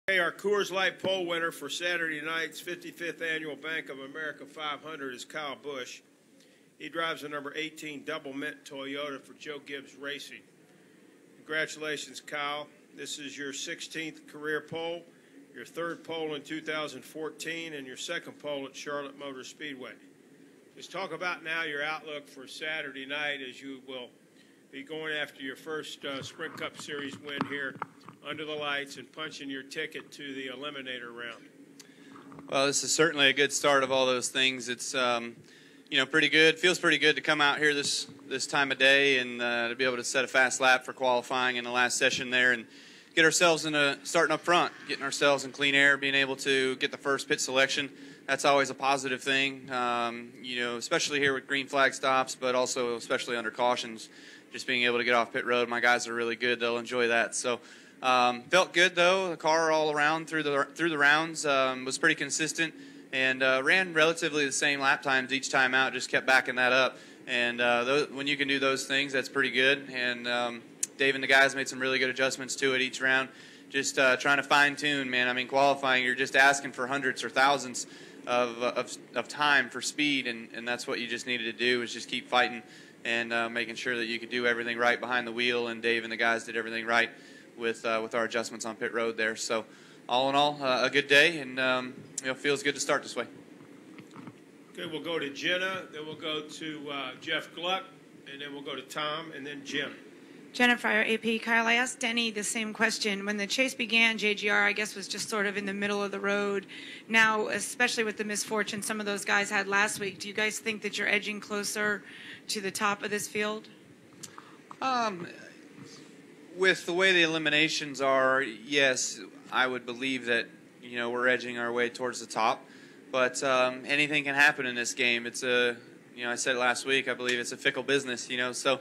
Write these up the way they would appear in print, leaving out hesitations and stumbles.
Hey, our Coors Light pole winner for Saturday night's 55th Annual Bank of America 500 is Kyle Busch. He drives the number 18 Double Mint Toyota for Joe Gibbs Racing. Congratulations, Kyle. This is your 16th career pole, your third pole in 2014, and your second pole at Charlotte Motor Speedway. Let's talk about now your outlook for Saturday night, as you will be going after your first Sprint Cup Series win here under the lights and punching your ticket to the Eliminator round. Well, this is certainly a good start of all those things. It's pretty good. Feels pretty good to come out here this time of day and to be able to set a fast lap for qualifying in the last session there and get ourselves starting up front, getting ourselves in clean air, being able to get the first pit selection. That's always a positive thing, especially here with green flag stops, but also especially under cautions. Just being able to get off pit road, my guys are really good. They'll enjoy that. So felt good though. The car all around through the rounds was pretty consistent and ran relatively the same lap times each time out. Just kept backing that up. And when you can do those things, that's pretty good. And Dave and the guys made some really good adjustments to it each round. Just trying to fine tune, man. I mean, qualifying, you're just asking for hundreds or thousands of time for speed, and that's what you just needed to do is just keep fighting and making sure that you could do everything right behind the wheel. And Dave and the guys did everything right with our adjustments on pit road there. So all in all, a good day, and feels good to start this way. Okay, we'll go to Jenna, then we'll go to Jeff Gluck, and then we'll go to Tom, and then Jim. Jenna Fryer, AP. Kyle, I asked Denny the same question. When the chase began, JGR, I guess, was just sort of in the middle of the road. Now, especially with the misfortune some of those guys had last week, do you guys think that you're edging closer to the top of this field? With the way the eliminations are, yes, I would believe that we're edging our way towards the top. But anything can happen in this game. It's I said it last week. I believe it's a fickle business. So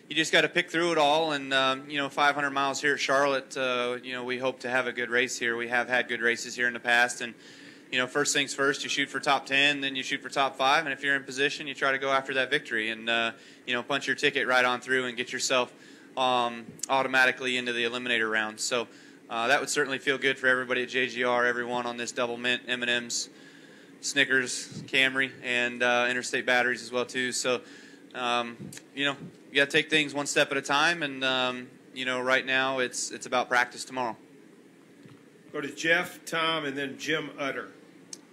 you just got to pick through it all. And 500 miles here at Charlotte. We hope to have a good race here. We have had good races here in the past, and first things first, you shoot for top 10, then you shoot for top 5, and if you're in position, you try to go after that victory and punch your ticket right on through and get yourself automatically into the eliminator round. So that would certainly feel good for everybody at JGR, everyone on this double mint, M&M's, Snickers, Camry, and Interstate Batteries as well too. So you got to take things one step at a time, and right now it's about practice tomorrow. Go to Jeff, Tom, and then Jim Utter.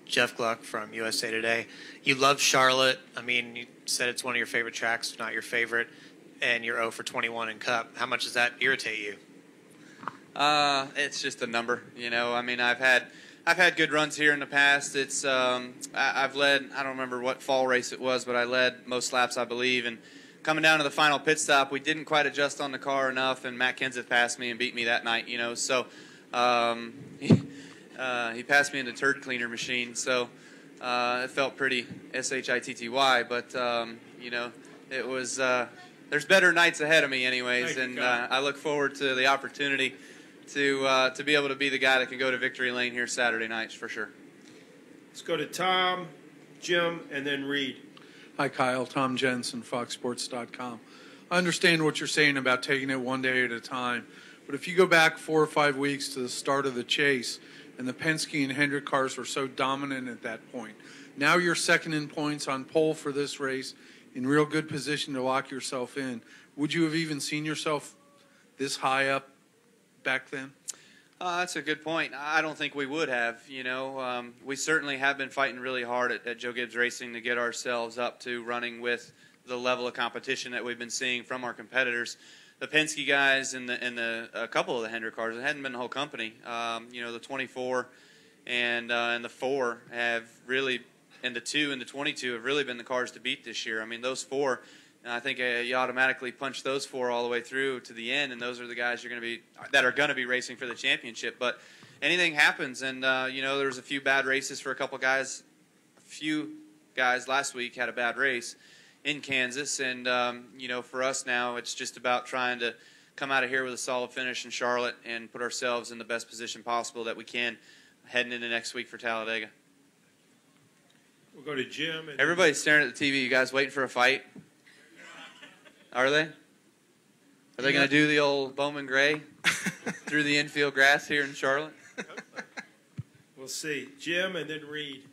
Jeff Gluck from USA Today. You love Charlotte. I mean, you said it's one of your favorite tracks, if not your favorite, and you're 0 for 21 in Cup. How much does that irritate you? It's just a number, I mean, I've had good runs here in the past. It's I've led, I don't remember what fall race it was, but I led most laps, I believe. And coming down to the final pit stop, we didn't quite adjust on the car enough, and Matt Kenseth passed me and beat me that night. So he passed me in the turd cleaner machine. So it felt pretty shitty, but it was. There's better nights ahead of me, anyways, and I look forward to the opportunity to be able to be the guy that can go to victory lane here Saturday nights for sure. Let's go to Tom, Jim, and then Reed. Hi, Kyle. Tom Jensen, FoxSports.com. I understand what you're saying about taking it one day at a time, but if you go back 4 or 5 weeks to the start of the chase, and the Penske and Hendrick cars were so dominant at that point, now you're second in points on pole for this race, in real good position to lock yourself in. Would you have even seen yourself this high up back then? That's a good point. I don't think we would have. We certainly have been fighting really hard at Joe Gibbs Racing to get ourselves up to running with the level of competition that we've been seeing from our competitors. The Penske guys and a couple of the Hendrick cars, it hadn't been the whole company. The 24 and the 4 have really, and the 2 and the 22 have really been the cars to beat this year. I mean, those 4. And I think you automatically punch those 4 all the way through to the end, and those are the guys that are going to be racing for the championship. But anything happens, and there was a few bad races for a couple guys. A few guys last week had a bad race in Kansas, and for us now, it's just about trying to come out of here with a solid finish in Charlotte and put ourselves in the best position possible that we can heading into next week for Talladega. We'll go to Jim. Everybody's staring at the TV. You guys waiting for a fight? Are they? Are they going to do the old Bowman Gray through the infield grass here in Charlotte? We'll see. Jim and then Reed.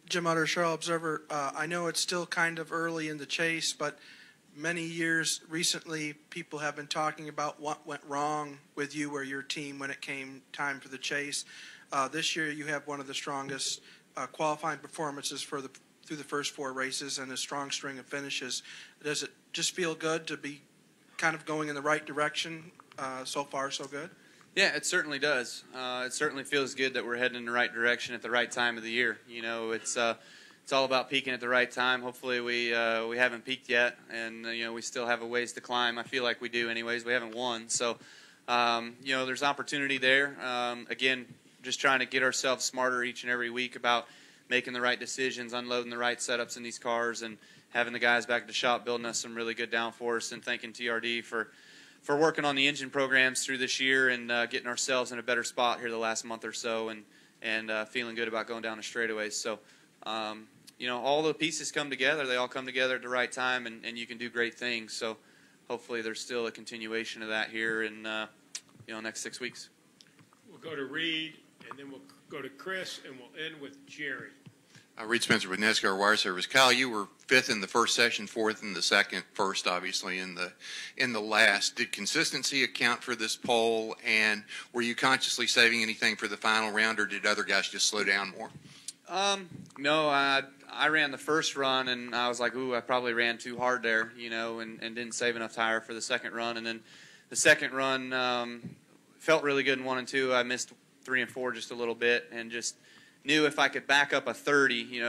Jim Utter, Charlotte Observer. I know it's still kind of early in the chase, but many years recently, people have been talking about what went wrong with you or your team when it came time for the chase. This year, you have one of the strongest qualifying performances through the first 4 races and a strong string of finishes. Does it just feel good to be kind of going in the right direction? So far, so good? Yeah, it certainly does. It certainly feels good that we're heading in the right direction at the right time of the year. You know, it's all about peaking at the right time. Hopefully, we haven't peaked yet, and we still have a ways to climb. I feel like we do, anyways. We haven't won, so there's opportunity there. Again, just trying to get ourselves smarter each and every week about making the right decisions, unloading the right setups in these cars, and having the guys back at the shop building us some really good downforce, and thanking TRD for working on the engine programs through this year and getting ourselves in a better spot here the last month or so, and feeling good about going down the straightaways. So, all the pieces come together. They all come together at the right time, and you can do great things. So hopefully there's still a continuation of that here in next 6 weeks. We'll go to Reed, and then we'll go to Chris, and we'll end with Jerry. Reed Spencer with NASCAR Wire Service. Kyle, you were 5th in the first session, 4th in the second, first obviously in the last. Did consistency account for this pole, and were you consciously saving anything for the final round, or did other guys just slow down more? No, I ran the first run, and I was like, ooh, I probably ran too hard there, and didn't save enough tire for the second run. And then the second run felt really good in 1 and 2. I missed 3 and 4 just a little bit, and just knew if I could back up a 30,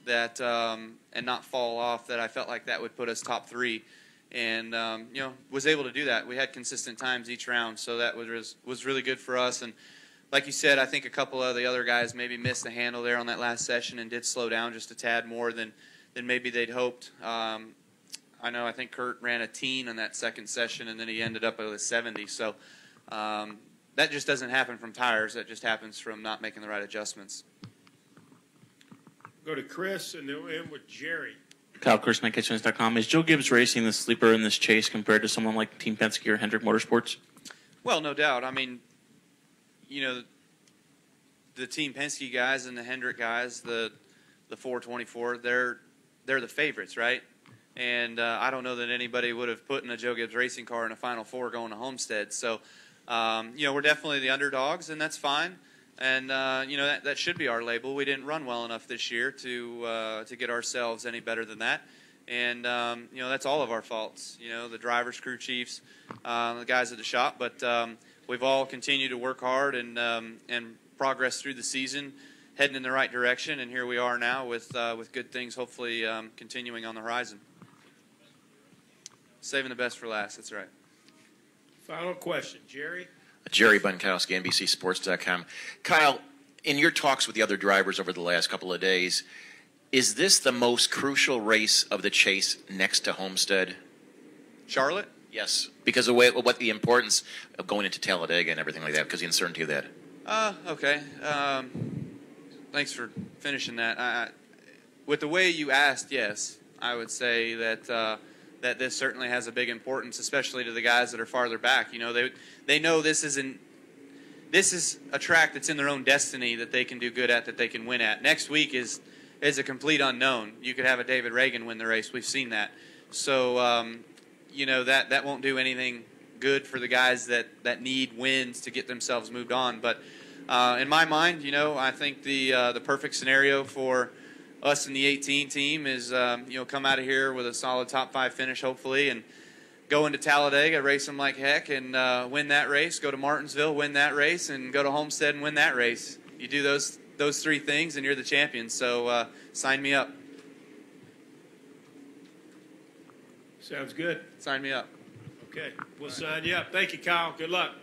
that and not fall off, that I felt like that would put us top 3, and was able to do that. We had consistent times each round, so that was really good for us. And like you said, I think a couple of the other guys maybe missed the handle there on that last session and did slow down just a tad more than maybe they'd hoped. I think Kurt ran a teen on that second session, and then he ended up at a 70. So that just doesn't happen from tires. That just happens from not making the right adjustments. Go to Chris, and then we'll end with Jerry. Kyle, ChrisMankitchens.com. Is Joe Gibbs Racing the sleeper in this chase compared to someone like Team Penske or Hendrick Motorsports? Well, no doubt. I mean, the Team Penske guys and the Hendrick guys, the 424, they're the favorites, right? And I don't know that anybody would have put in a Joe Gibbs Racing car in a Final Four going to Homestead. So, we're definitely the underdogs, and that's fine. And that should be our label. We didn't run well enough this year to get ourselves any better than that. And that's all of our faults. The drivers, crew chiefs, the guys at the shop. But we've all continued to work hard and progress through the season, heading in the right direction. And here we are now with good things, hopefully continuing on the horizon. Saving the best for last. That's right. Final question, Jerry. Jerry Bunkowski, NBCSports.com. Kyle, in your talks with the other drivers over the last couple of days, is this the most crucial race of the chase next to Homestead? Charlotte? Yes, because of what the importance of going into Talladega and everything like that, because the uncertainty of that. Okay. Thanks for finishing that. With the way you asked, yes, I would say that that this certainly has a big importance, especially to the guys that are farther back. They know this is a track that's in their own destiny that they can do good at, that they can win at. Next week is a complete unknown. You could have a David Reagan win the race. We've seen that. So that won't do anything good for the guys that need wins to get themselves moved on. But in my mind, I think the perfect scenario for us in the 18 team is come out of here with a solid top 5 finish, hopefully, and go into Talladega, race them like heck, and win that race. Go to Martinsville, win that race, and go to Homestead and win that race. You do those 3 things, and you're the champion. So sign me up. Sounds good. Sign me up. Okay, we'll sign you up. Thank you, Kyle. Good luck.